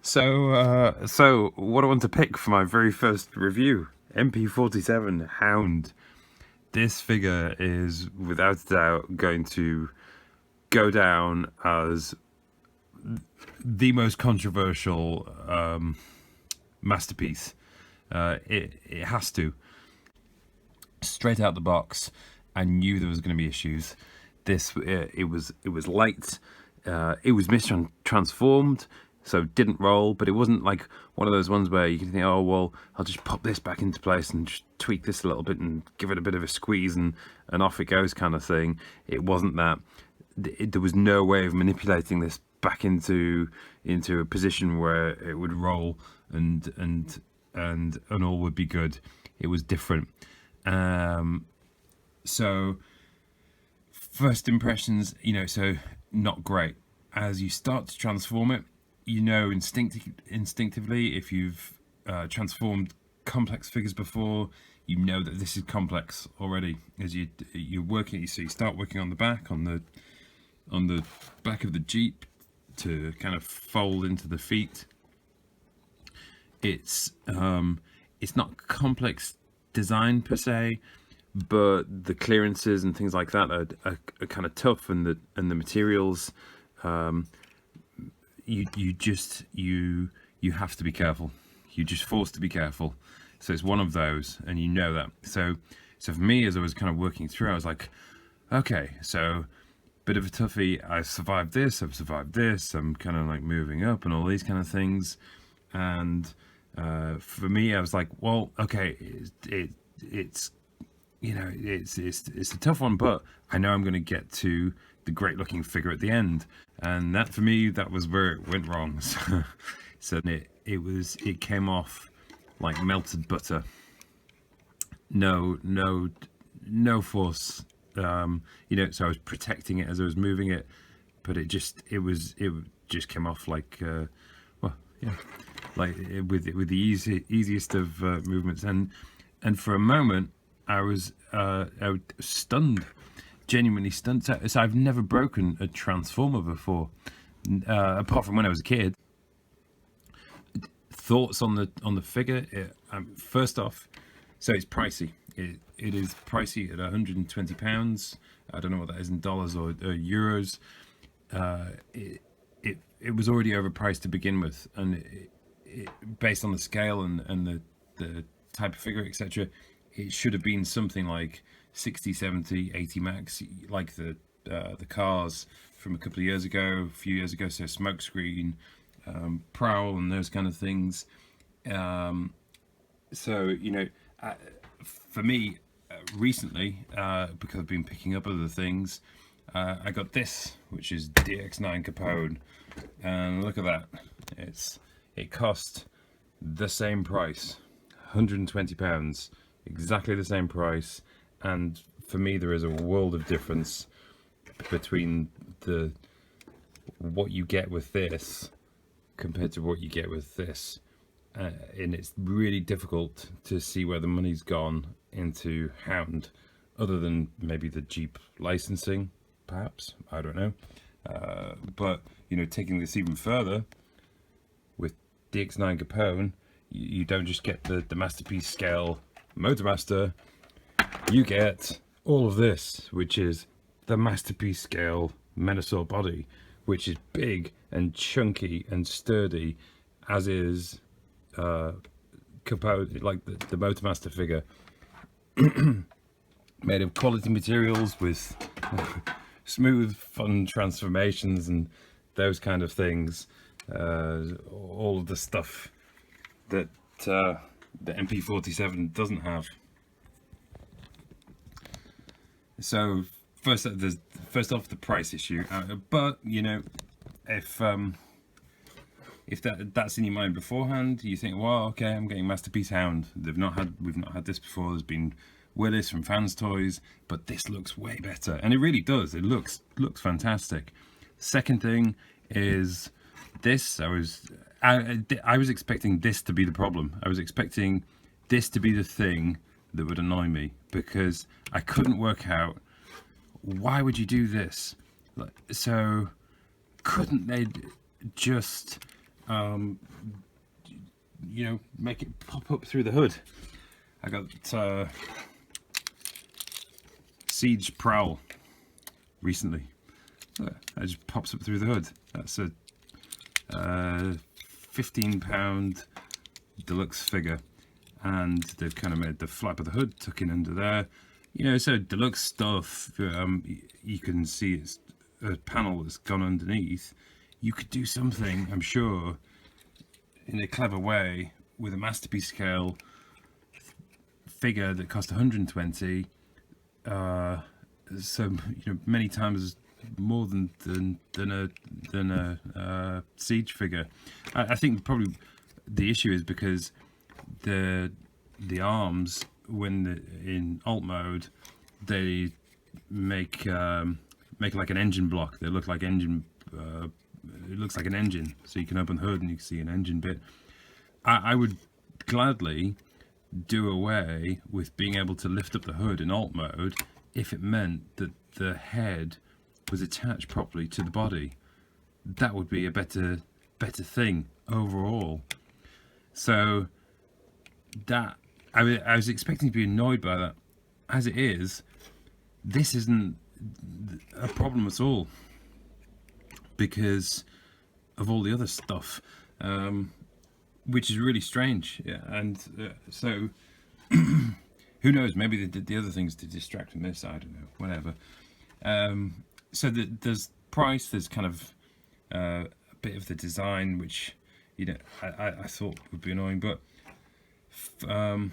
So what I want to pick for my very first review, MP-47 Hound. This figure is without a doubt going to go down as the most controversial masterpiece. It has to. Straight out the box, I knew there was going to be issues. It was light. It was mistransformed, so it didn't roll. But it wasn't like one of those ones where you can think, oh well, I'll just pop this back into place and just tweak this a little bit and give it a bit of a squeeze and off it goes kind of thing. It wasn't that. There was no way of manipulating this back into a position where it would roll and all would be good. It was different. So first impressions, so not great. As you start to transform it, instinctively, if you've transformed complex figures before, you know that this is complex already. As you're working, so you start working on the back, on the back of the Jeep to kind of fold into the feet. It's not complex design per se, but the clearances and things like that are kind of tough, and the materials, you have to be careful. You're just forced to be careful. So it's one of those, and you know that. So for me, as I was kind of working through, I was like, okay, so bit of a toughie. I've survived this. I'm kind of like moving up and all these kind of things, and for me, I was like, well, okay, it's a tough one, but I know I'm going to get to the great looking figure at the end, and that for me, that was where it went wrong. So it came off like melted butter. No force. So I was protecting it as I was moving it, but it just came off like with the easiest of movements, and for a moment I was stunned, genuinely stunned. So I've never broken a transformer before, apart from when I was a kid. Thoughts on the figure? First off, so it's pricey. It is pricey at £120. I don't know what that is in dollars or euros. It was already overpriced to begin with, and based on the scale and the type of figure, etc., it should have been something like 60, 70, 80 max, like the cars from a few years ago. So Smokescreen, Prowl, and those kind of things. For me, recently, because I've been picking up other things, I got this, which is DX9 Capone, and look at that. It cost the same price, £120, exactly the same price, and for me there is a world of difference between what you get with this compared to what you get with this. And it's really difficult to see where the money's gone into Hound, other than maybe the Jeep licensing, perhaps, I don't know. But taking this even further, with DX9 Capone, you don't just get the Masterpiece scale Motormaster, you get all of this, which is the Masterpiece scale Menasor body, which is big and chunky and sturdy, as is Capone, like the Motormaster figure. Made of quality materials with smooth, fun transformations and those kind of things. All of the stuff that the MP-47 doesn't have. So first off, the price issue. But if that's in your mind beforehand, you think, well, okay, I'm getting Masterpiece Hound. We've not had this before. There's been Willis from Fans Toys, but this looks way better, and it really does. It looks fantastic. Second thing is this. I was expecting this to be the problem. I was expecting this to be the thing that would annoy me, because I couldn't work out, why would you do this? So couldn't they just you know, make it pop up through the hood. I got Siege Prowl recently. It just pops up through the hood. That's a £15 deluxe figure, and they've kind of made the flap of the hood tuck in under there. You know, so deluxe stuff. You can see it's a panel that's gone underneath. You could do something, I'm sure, in a clever way with a masterpiece scale figure that cost 120. So you know, many times more than a Siege figure. I think probably the issue is because the arms, when in alt mode, they make like an engine block. They look like engine. It looks like an engine, so you can open the hood and you can see an engine bit. I would gladly do away with being able to lift up the hood in alt mode if it meant that the head was attached properly to the body. That would be a better thing overall. So that I was expecting to be annoyed by that. As it is, this isn't a problem at all because of all the other stuff, which is really strange. Yeah, and so who knows? Maybe they did the other things to distract from this. I don't know. Whatever. So there's price. There's kind of a bit of the design, which you know I thought would be annoying, but the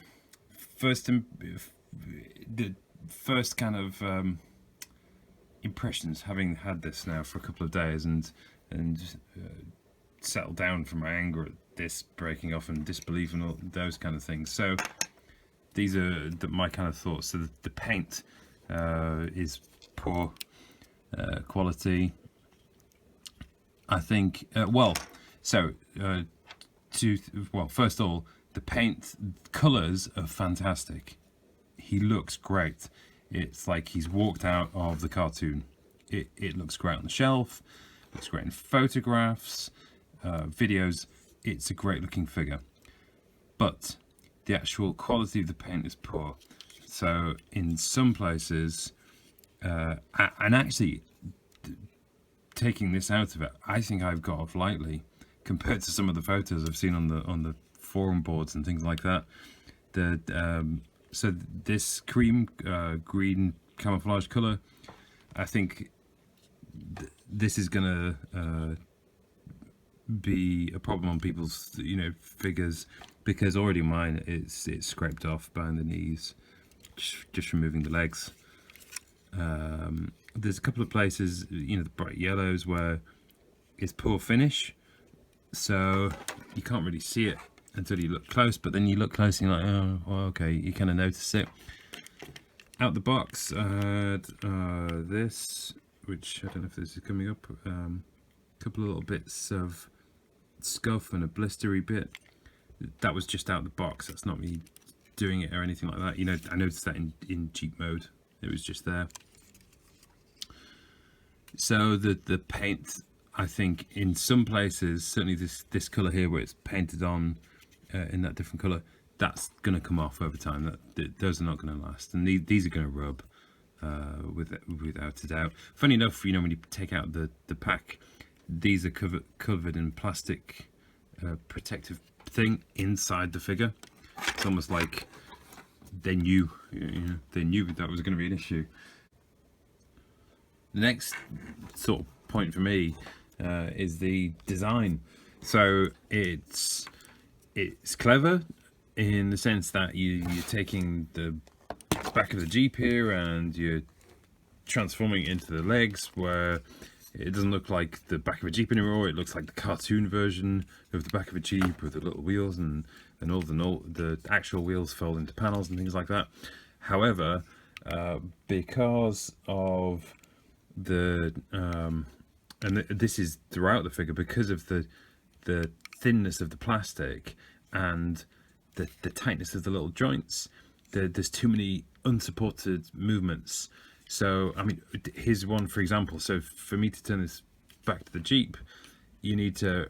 first kind of impressions, having had this now for a couple of days and settled down from my anger at this breaking off and disbelief and all those kind of things. So these are my kind of thoughts. So the paint is poor quality. I think first of all, the paint colours are fantastic. He looks great. It's like he's walked out of the cartoon. It looks great on the shelf. Looks great in photographs, videos. It's a great looking figure, but the actual quality of the paint is poor. So in some places, and actually taking this out of it, I think I've got off lightly compared to some of the photos I've seen on the forum boards and things like that. So this cream green camouflage color, I think this is gonna be a problem on people's figures, because already mine it's scraped off behind the knees, just removing the legs. There's a couple of places, the bright yellows, where it's poor finish, so you can't really see it until you look close, but then you look close and you're like, oh, well, okay, you kind of notice it. Out the box, this, which I don't know if this is coming up, a couple of little bits of scuff and a blistery bit. That was just out the box. That's not me doing it or anything like that. I noticed that in cheap mode. It was just there. So the paint, I think in some places, certainly this colour here where it's painted on in that different colour, that's going to come off over time. Those are not going to last, and these are going to rub without a doubt. Funny enough, when you take out the pack, these are covered in plastic protective thing inside the figure. It's almost like they knew that was going to be an issue. The next sort of point for me is the design. So it's clever in the sense that you're taking the back of the Jeep here and you're transforming it into the legs, where it doesn't look like the back of a Jeep anymore. It looks like the cartoon version of the back of a Jeep with the little wheels and all the actual wheels fold into panels and things like that. However, because of and this is throughout the figure, because of the thinness of the plastic and the tightness of the little joints, there's too many unsupported movements. So I mean, here's one for example. So for me to turn this back to the Jeep, you need to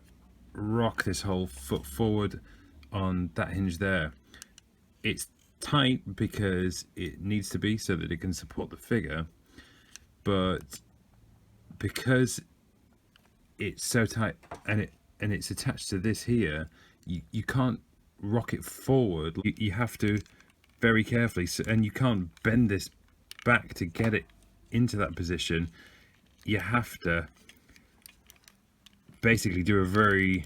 rock this whole foot forward on that hinge there. It's tight because it needs to be so that it can support the figure, but because it's so tight and it's attached to this here, you can't rock it forward. You have to very carefully, and you can't bend this back to get it into that position. You have to basically do a very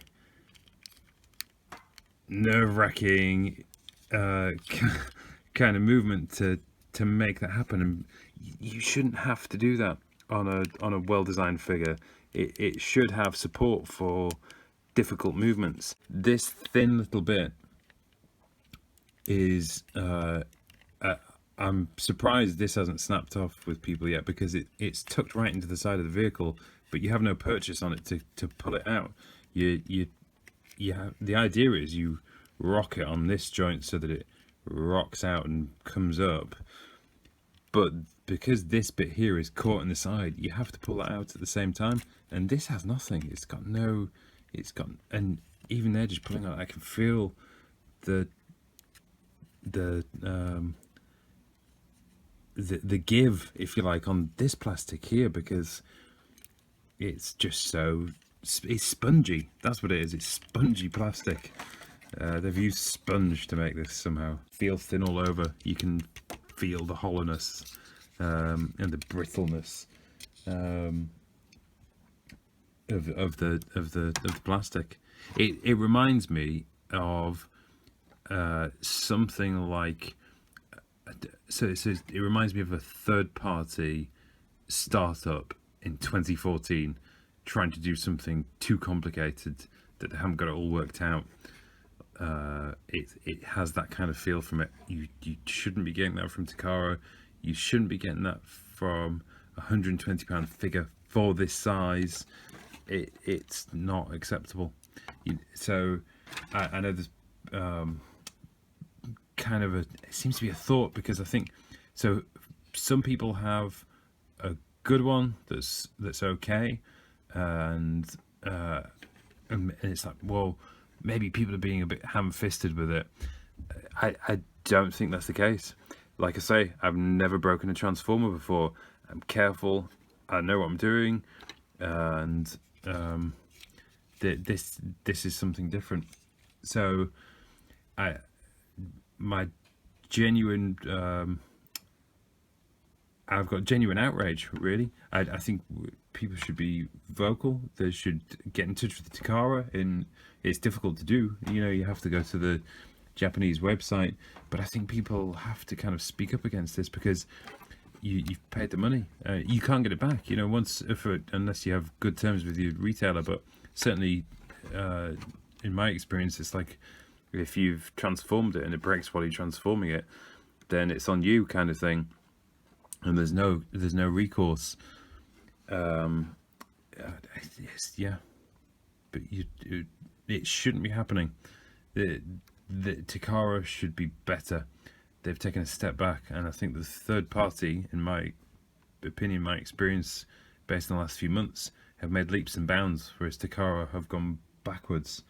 nerve-wracking kind of movement to make that happen, and you shouldn't have to do that on a well-designed figure. It should have support for difficult movements. This thin little bit is I'm surprised this hasn't snapped off with people yet, because it's tucked right into the side of the vehicle, but you have no purchase on it to pull it out. The idea is you rock it on this joint so that it rocks out and comes up, but because this bit here is caught in the side, you have to pull it out at the same time, and this has nothing. And even there, just pulling out, I can feel the give, if you like, on this plastic here, because it's just it's spongy. That's what it is. It's spongy plastic. They've used sponge to make this somehow. Feels thin all over. You can feel the hollowness and the brittleness of the plastic. It reminds me of something like, it reminds me of a third-party startup in 2014 trying to do something too complicated that they haven't got it all worked out. It has that kind of feel from it. You shouldn't be getting that from Takara. You shouldn't be getting that from a £120 figure for this size. It's not acceptable. So I know there's kind of it seems to be a thought, because I think so some people have a good one that's okay, and it's like, well, maybe people are being a bit ham-fisted with it. I don't think that's the case. Like I say, I've never broken a transformer before. I'm careful. I know what I'm doing, and this is something different. So my genuine I've got genuine outrage, really. I think people should be vocal. They should get in touch with Takara. It's difficult to do. You have to go to the Japanese website, but I think people have to kind of speak up against this, because you've paid the money. You can't get it back. Unless you have good terms with your retailer. But certainly, in my experience, it's like, if you've transformed it and it breaks while you're transforming it, then it's on you, kind of thing, and there's no recourse. Yeah, but it shouldn't be happening. The Takara should be better. They've taken a step back, and I think the third party, in my opinion, my experience, based on the last few months, have made leaps and bounds, whereas Takara have gone backwards.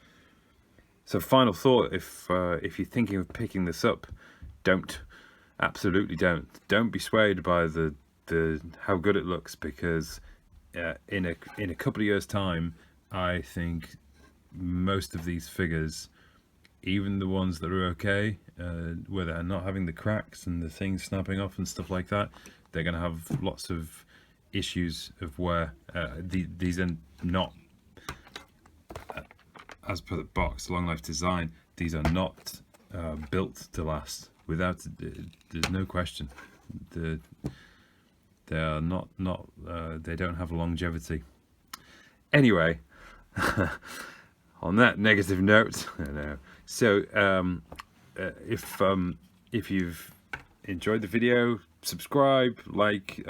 So final thought, if you're thinking of picking this up, absolutely don't be swayed by the how good it looks, because in a couple of years' time, I think most of these figures, even the ones that are okay, where they're not having the cracks and the things snapping off and stuff like that, they're going to have lots of issues of wear. These are not, as per the box, long life design, these are not built to last. There's no question. They are not. They don't have longevity. Anyway, on that negative note, I know. So if you've enjoyed the video, subscribe, like,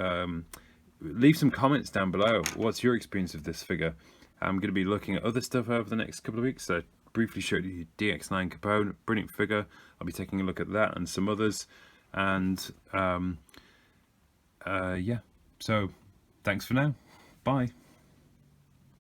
leave some comments down below. What's your experience of this figure? I'm going to be looking at other stuff over the next couple of weeks. So I briefly showed you DX9 Capone, brilliant figure. I'll be taking a look at that and some others. And yeah, so thanks for now. Bye.